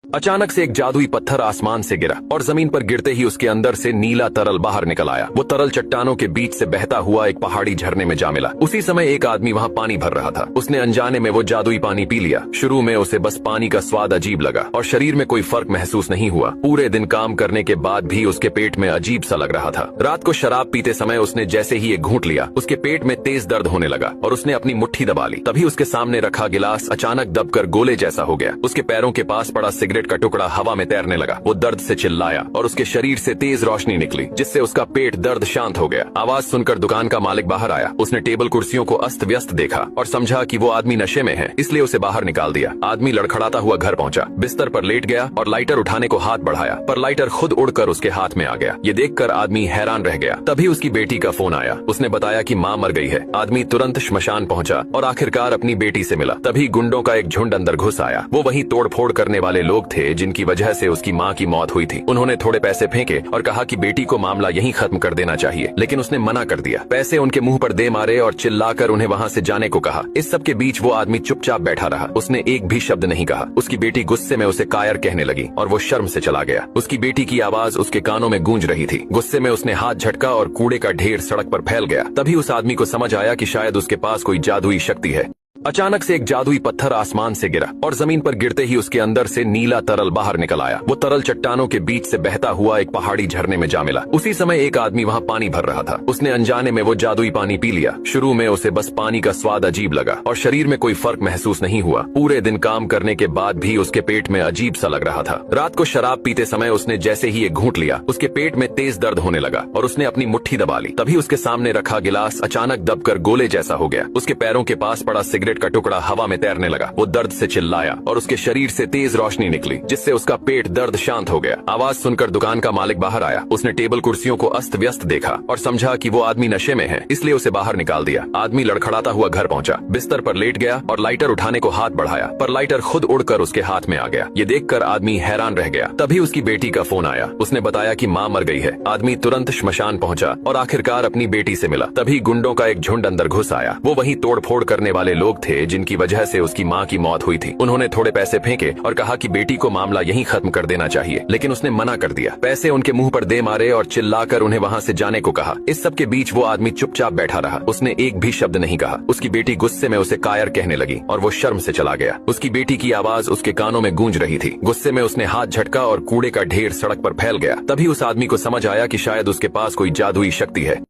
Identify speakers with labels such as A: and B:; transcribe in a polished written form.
A: अचानक से एक जादुई पत्थर आसमान से गिरा और जमीन पर गिरते ही उसके अंदर से नीला तरल बाहर निकल आया। वो तरल चट्टानों के बीच से बहता हुआ एक पहाड़ी झरने में जा मिला। उसी समय एक आदमी वहाँ पानी भर रहा था। उसने अनजाने में वो जादुई पानी पी लिया। शुरू में उसे बस पानी का स्वाद अजीब लगा और शरीर में कोई फर्क महसूस नहीं हुआ। पूरे दिन काम करने के बाद भी उसके पेट में अजीब सा लग रहा था। रात को शराब पीते समय उसने जैसे ही एक घूंट लिया, उसके पेट में तेज दर्द होने लगा और उसने अपनी मुट्ठी दबा ली। तभी उसके सामने रखा गिलास अचानक दबकर गोले जैसा हो गया। उसके पैरों के पास पड़ा सिगरेट का टुकड़ा हवा में तैरने लगा। वो दर्द से चिल्लाया और उसके शरीर से तेज रोशनी निकली, जिससे उसका पेट दर्द शांत हो गया। आवाज सुनकर दुकान का मालिक बाहर आया। उसने टेबल कुर्सियों को अस्त व्यस्त देखा और समझा कि वो आदमी नशे में है, इसलिए उसे बाहर निकाल दिया। आदमी लड़खड़ाता हुआ घर पहुंचा, बिस्तर पर लेट गया और लाइटर उठाने को हाथ बढ़ाया, पर लाइटर खुद उड़कर उसके हाथ में आ गया। ये देखकर आदमी हैरान रह गया। तभी उसकी बेटी का फोन आया। उसने बताया कि माँ मर गई है। आदमी तुरंत श्मशान पहुंचा और आखिरकार अपनी बेटी से मिला। तभी गुंडों का एक झुंड अंदर घुस आया। वो वही तोड़फोड़ करने वाले लोग थे जिनकी वजह से उसकी माँ की मौत हुई थी। उन्होंने थोड़े पैसे फेंके और कहा कि बेटी को मामला यहीं खत्म कर देना चाहिए, लेकिन उसने मना कर दिया। पैसे उनके मुंह पर दे मारे और चिल्लाकर उन्हें वहाँ से जाने को कहा। इस सब के बीच वो आदमी चुपचाप बैठा रहा। उसने एक भी शब्द नहीं कहा। उसकी बेटी गुस्से में उसे कायर कहने लगी और वो शर्म से चला गया। उसकी बेटी की आवाज उसके कानों में गूंज रही थी। गुस्से में उसने हाथ झटका और कूड़े का ढेर सड़क पर फैल गया। तभी उस आदमी को समझ आया कि शायद उसके पास कोई जादुई शक्ति है। अचानक से एक जादुई पत्थर आसमान से गिरा और जमीन पर गिरते ही उसके अंदर से नीला तरल बाहर निकल आया। वो तरल चट्टानों के बीच से बहता हुआ एक पहाड़ी झरने में जा मिला। उसी समय एक आदमी वहाँ पानी भर रहा था। उसने अनजाने में वो जादुई पानी पी लिया। शुरू में उसे बस पानी का स्वाद अजीब लगा और शरीर में कोई फर्क महसूस नहीं हुआ। पूरे दिन काम करने के बाद भी उसके पेट में अजीब सा लग रहा था। रात को शराब पीते समय उसने जैसे ही एक घूंट लिया, उसके पेट में तेज दर्द होने लगा और उसने अपनी मुट्ठी दबा ली। तभी उसके सामने रखा गिलास अचानक दबकर गोले जैसा हो गया। उसके पैरों के पास पड़ा सिगरेट का टुकड़ा हवा में तैरने लगा। वो दर्द से चिल्लाया और उसके शरीर से तेज रोशनी निकली, जिससे उसका पेट दर्द शांत हो गया। आवाज सुनकर दुकान का मालिक बाहर आया। उसने टेबल कुर्सियों को अस्त व्यस्त देखा और समझा कि वो आदमी नशे में है, इसलिए उसे बाहर निकाल दिया। आदमी लड़खड़ाता हुआ घर पहुंचा, बिस्तर पर लेट गया और लाइटर उठाने को हाथ बढ़ाया, पर लाइटर खुद उड़कर उसके हाथ में आ गया। ये देखकर आदमी हैरान रह गया। तभी उसकी बेटी का फोन आया। उसने बताया कि माँ मर गई है। आदमी तुरंत श्मशान पहुंचा और आखिरकार अपनी बेटी से मिला। तभी गुंडों का एक झुंड अंदर घुस आया। वो वही तोड़फोड़ करने वाले लोग थे जिनकी वजह से उसकी माँ की मौत हुई थी। उन्होंने थोड़े पैसे फेंके और कहा कि बेटी को मामला यहीं खत्म कर देना चाहिए, लेकिन उसने मना कर दिया। पैसे उनके मुंह पर दे मारे और चिल्लाकर उन्हें वहाँ से जाने को कहा। इस सब के बीच वो आदमी चुपचाप बैठा रहा। उसने एक भी शब्द नहीं कहा। उसकी बेटी गुस्से में उसे कायर कहने लगी और वो शर्म से चला गया। उसकी बेटी की आवाज उसके कानों में गूंज रही थी। गुस्से में उसने हाथ झटका और कूड़े का ढेर सड़क पर फैल गया। तभी उस आदमी को समझ आया कि शायद उसके पास कोई जादुई शक्ति है।